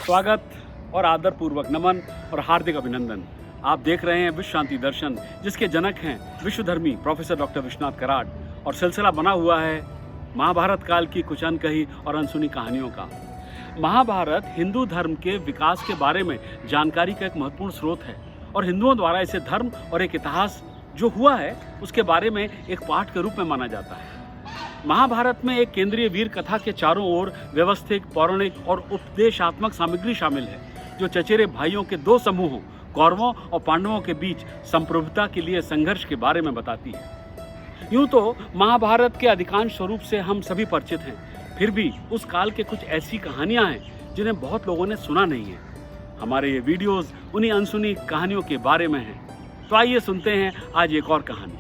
स्वागत और आदरपूर्वक नमन और हार्दिक अभिनंदन। आप देख रहे हैं विश्व शांति दर्शन, जिसके जनक हैं विश्वधर्मी प्रोफेसर डॉक्टर विश्वनाथ कराड, और सिलसिला बना हुआ है महाभारत काल की कुछ अनकही और अनसुनी कहानियों का। महाभारत हिंदू धर्म के विकास के बारे में जानकारी का एक महत्वपूर्ण स्रोत है और हिंदुओं द्वारा इसे धर्म और एक इतिहास जो हुआ है उसके बारे में एक पाठ के रूप में माना जाता है। महाभारत में एक केंद्रीय वीर कथा के चारों ओर व्यवस्थित, पौराणिक और उपदेशात्मक सामग्री शामिल है, जो चचेरे भाइयों के दो समूहों कौरवों और पांडवों के बीच संप्रभुता के लिए संघर्ष के बारे में बताती है। यूं तो महाभारत के अधिकांश स्वरूप से हम सभी परिचित हैं, फिर भी उस काल के कुछ ऐसी कहानियां हैं जिन्हें बहुत लोगों ने सुना नहीं है। हमारे ये वीडियोस उन्हीं अनसुनी कहानियों के बारे में हैं। तो आइए सुनते हैं आज एक और कहानी।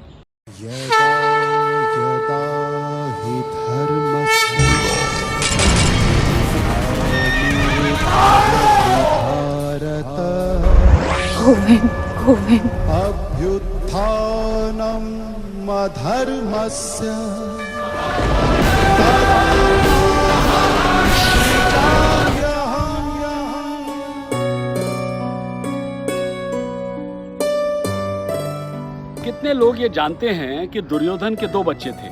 अभ्युत्थानम् अधर्मस्य कितने लोग ये जानते हैं कि दुर्योधन के दो बच्चे थे,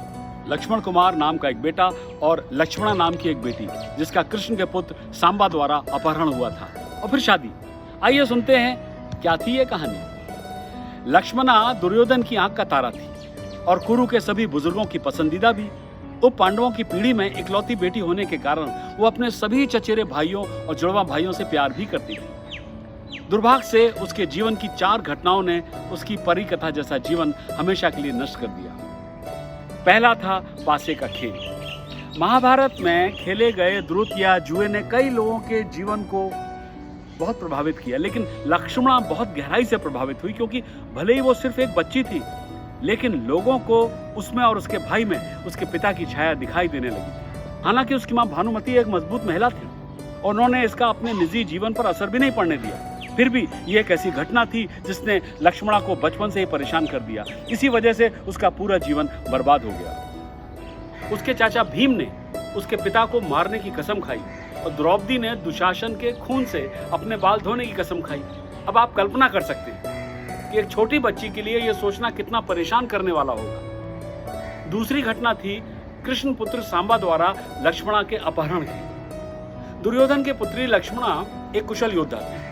लक्ष्मण कुमार नाम का एक बेटा और लक्ष्मणा नाम की एक बेटी, जिसका कृष्ण के पुत्र सांबा द्वारा अपहरण हुआ था और फिर शादी। आइए सुनते हैं क्या थी ये कहानी। लक्ष्मणा दुर्योधन की आंख का तारा थी और कुरु के सभी बुजुर्गों की पसंदीदा भी। उप पांडवों की पीढ़ी में इकलौती बेटी होने के कारण वो अपने सभी चचेरे भाइयों और जुड़वा भाइयों से प्यार भी करती थी। दुर्भाग्य से उसके जीवन की 4 घटनाओं ने उसकी परी कथा जैसा जीवन हमेशा के लिए नष्ट कर दिया। पहला था पासे का खेल। महाभारत में खेले गए द्रुत या जुए ने कई लोगों के जीवन को बहुत प्रभावित किया, लेकिन लक्ष्मणा बहुत गहराई से प्रभावित हुई, क्योंकि भले ही वो सिर्फ एक बच्ची थी, लेकिन लोगों को उसमें और उसके भाई में उसके पिता की छाया दिखाई देने लगी। हालांकि उसकी मां भानुमति एक मजबूत महिला थी और उन्होंने इसका अपने निजी जीवन पर असर भी नहीं पड़ने दिया। फिर भी ये एक ऐसी घटना थी जिसने लक्ष्मणा को बचपन से ही परेशान कर दिया। इसी वजह से उसका पूरा जीवन बर्बाद हो गया। उसके चाचा भीम ने उसके पिता को मारने की कसम खाई और द्रौपदी ने दुशासन के खून से अपने बाल धोने की कसम खाई। अब आप कल्पना कर सकते हैं कि एक छोटी बच्ची के लिए यह सोचना कितना परेशान करने वाला होगा। दूसरी घटना थी कृष्ण पुत्र सांबा द्वारा लक्ष्मणा के अपहरण की। दुर्योधन के पुत्री लक्ष्मणा एक कुशल योद्धा थी।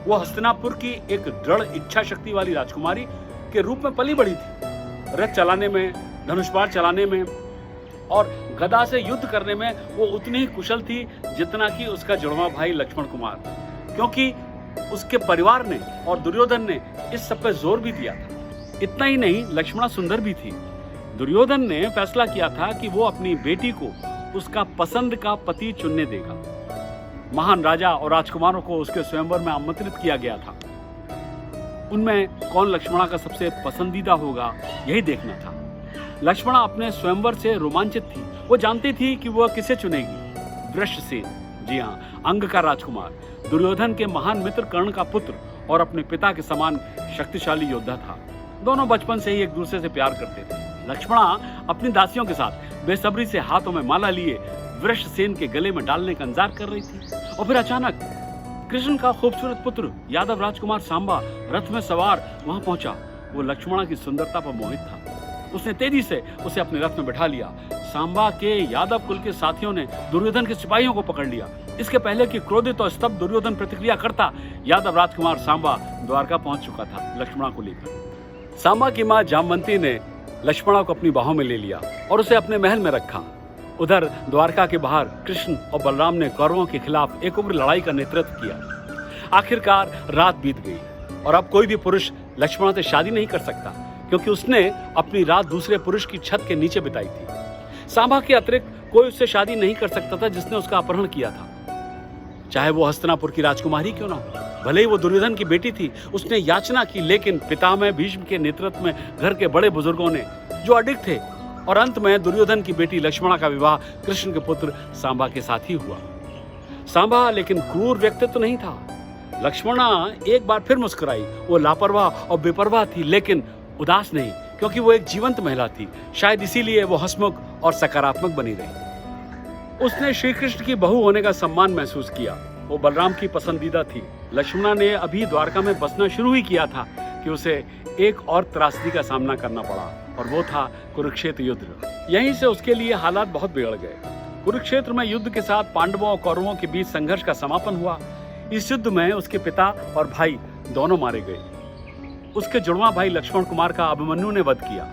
वो हस्तिनापुर की एक दृढ़ इच्छा शक्ति वाली राजकुमारी के रूप में पली बड़ी थी। रथ चलाने में, धनुष्पार चलाने में और गदा से युद्ध करने में वो उतनी ही कुशल थी जितना कि उसका जुड़वा भाई लक्ष्मण कुमार, क्योंकि उसके परिवार ने और दुर्योधन ने इस सब पे जोर भी दिया था। इतना ही नहीं, लक्ष्मणा सुंदर भी थी। दुर्योधन ने फैसला किया था कि वो अपनी बेटी को उसका पसंद का पति चुनने देगा। महान राजा और राजकुमारों को उसके स्वयंवर में आमंत्रित किया गया था। उनमें कौन लक्ष्मणा का सबसे पसंदीदा होगा, यही देखना था। लक्ष्मणा अपने स्वयंवर से रोमांचित थी। वो जानती थी कि वह किसे चुनेगी। वृषसेन, जी हाँ, अंग का राजकुमार, दुर्योधन के महान मित्र कर्ण का पुत्र और अपने पिता के समान शक्तिशाली योद्धा था। दोनों बचपन से ही एक दूसरे से प्यार करते थे। लक्ष्मणा अपनी दासियों के साथ बेसब्री से हाथों में माला लिए वृषसेन के गले में डालने का इंतजार कर रही थी। और फिर अचानक कृष्ण का खूबसूरत पुत्र यादव राजकुमार सांबा रथ में सवार वहां पहुंचा। वो लक्ष्मणा की सुंदरता पर मोहित था। उसने तेजी से उसे अपने रथ में बैठा लिया। सांबा के यादव कुल के साथियों ने दुर्योधन के सिपाहियों को पकड़ लिया। इसके पहले कि क्रोधित और स्तब्ध दुर्योधन प्रतिक्रिया करता, यादव राजकुमार सांबा द्वारका पहुंच चुका था लक्ष्मणा को लेकर। सांबा की मां जामवंती ने लक्ष्मणा को अपनी बाहों में ले लिया और उसे अपने महल में रखा। उधर द्वारका के बाहर कृष्ण और बलराम ने कौरवों के खिलाफ एक उग्र लड़ाई का नेतृत्व किया। आखिरकार रात बीत गई और अब कोई भी पुरुष लक्ष्मणा से शादी नहीं कर सकता, क्योंकि उसने अपनी रात दूसरे पुरुष की छत के नीचे बिताई थी। सांबा के अतिरिक्त कोई उससे शादी नहीं कर सकता था जिसने उसका अपहरण किया था, चाहे वो हस्तिनापुर की राजकुमारी क्यों ना हो। भले ही वो दुर्योधन की बेटी थी, उसने याचना की, लेकिन पितामह भीष्म के नेतृत्व में घर के बड़े बुजुर्गों ने, जो अडिग थे, और अंत में दुर्योधन की बेटी लक्ष्मणा का विवाह कृष्ण के पुत्र सांबा के साथ ही हुआ। सांबा लेकिन क्रूर व्यक्तित्व तो नहीं था। लक्ष्मणा एक बार फिर मुस्कुराई। वो लापरवाह और बेपरवाह थी, लेकिन उदास नहीं, क्योंकि वो एक जीवंत महिला थी। शायद इसीलिए वो हंसमुख और सकारात्मक बनी रही। उसने श्री कृष्ण की बहू होने का सम्मान महसूस किया वो बलराम की पसंदीदा थी। लक्ष्मणा ने अभी द्वारका में बसना शुरू ही किया था कि उसे एक और त्रासदी का सामना करना पड़ा, और वो था कुरुक्षेत्र युद्ध। यहीं से उसके लिए हालात बहुत बिगड़ गए। कुरुक्षेत्र में युद्ध के साथ पांडवों और कौरवों के बीच संघर्ष का समापन हुआ। इस युद्ध में उसके पिता और भाई दोनों मारे गए। उसके जुड़वां भाई लक्ष्मण कुमार का अभिमन्यु ने वध किया।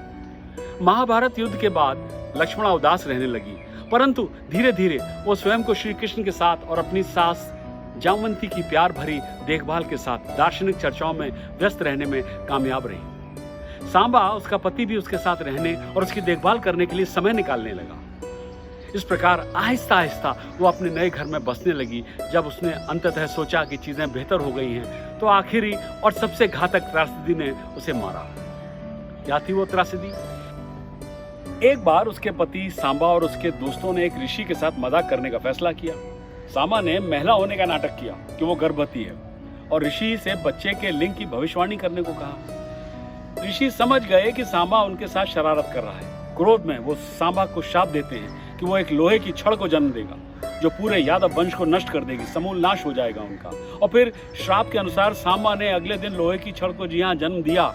महाभारत युद्ध के बाद लक्ष्मणा उदास रहने लगी, परंतु धीरे धीरे वो स्वयं को श्री कृष्ण के साथ और अपनी सास जामवंती की प्यार भरी देखभाल के साथ दार्शनिक चर्चाओं में व्यस्त रहने में कामयाब रही। सांबा, उसका पति, भी उसके साथ रहने और उसकी देखभाल करने के लिए समय निकालने लगा। इस प्रकार आहिस्ता आहिस्ता वो अपने नए घर में बसने लगी। जब उसने अंततः सोचा कि चीजें बेहतर हो गई हैं, तो आखिरी और सबसे घातक त्रासदी ने उसे मारा। क्या थी वो त्रासदी? एक बार उसके पति सांबा और उसके दोस्तों ने एक ऋषि के साथ मजाक करने का फैसला किया। सांबा ने महिला होने का नाटक किया कि वो गर्भवती है और ऋषि से बच्चे के लिंग की भविष्यवाणी करने को कहा। ऋषि समझ गए कि सांबा उनके साथ शरारत कर रहा है। क्रोध में वो सांबा को शाप देते हैं कि वो एक लोहे की छड़ को जन्म देगा जो पूरे यादव वंश को नष्ट कर देगी, समूल नाश हो जाएगा उनका। और फिर श्राप के अनुसार सांबा ने अगले दिन लोहे की छड़ को जी हां जन्म दिया।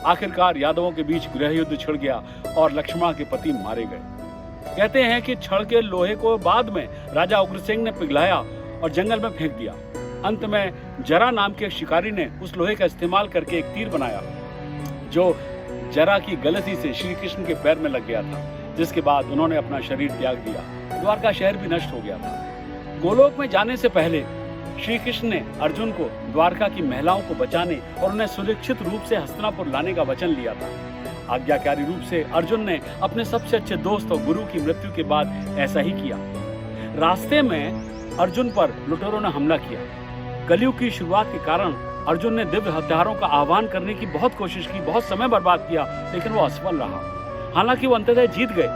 आखिरकार यादवों के बीच गृह युद्ध छिड़ गया और लक्ष्मणा के पति मारे गए। कहते हैं कि छड़ के लोहे को बाद में राजा उग्रसेन ने पिघलाया और जंगल में फेंक दिया। अंत में जरा नाम के शिकारी ने उस लोहे का इस्तेमाल करके एक तीर बनाया जो जरा की गलती से श्री कृष्ण के पैर में लग गया था, जिसके बाद उन्होंने अपना शरीर त्याग दिया। द्वारका शहर भी नष्ट हो गया था। गोलोक में जाने से पहले श्री कृष्ण ने अर्जुन को द्वारका की महिलाओं को बचाने और उन्हें सुरक्षित रूप से हस्तिनापुर लाने का वचन लिया था। आज्ञाकारी रूप से अर्जुन ने अपने सबसे अच्छे दोस्त और गुरु की मृत्यु के बाद ऐसा ही किया। रास्ते में अर्जुन पर लुटेरों ने हमला किया। कलयुग की शुरुआत के कारण अर्जुन ने दिव्य हथियारों का आह्वान करने की बहुत कोशिश की, बहुत समय बर्बाद किया, लेकिन वो असफल रहा। हालांकि वो अंततः जीत गए।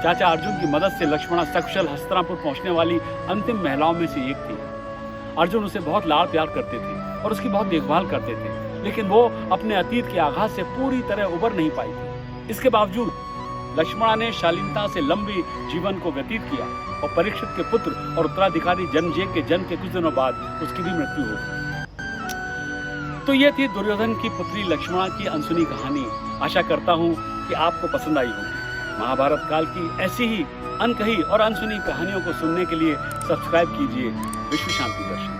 चाचा अर्जुन की मदद से लक्ष्मणा सकुशल हस्तिनापुर पहुंचने वाली अंतिम महिलाओं में से एक थी। अर्जुन उसे बहुत लाड प्यार करते थे और उसकी बहुत देखभाल करते थे, लेकिन वो अपने अतीत के आघात से पूरी तरह उबर नहीं पाई थी। इसके बावजूद लक्ष्मणा ने शालीनता से लंबी जीवन को व्यतीत किया और परीक्षित के पुत्र और उत्तराधिकारी जन्मेजय के जन्म के कुछ दिनों बाद उसकी भी मृत्यु हो गई। तो ये थी दुर्योधन की पुत्री लक्ष्मणा की अनसुनी कहानी। आशा करता हूँ कि आपको पसंद आई होगी। महाभारत काल की ऐसी ही अनकही और अनसुनी कहानियों को सुनने के लिए सब्सक्राइब कीजिए विश्व शांति दर्शन।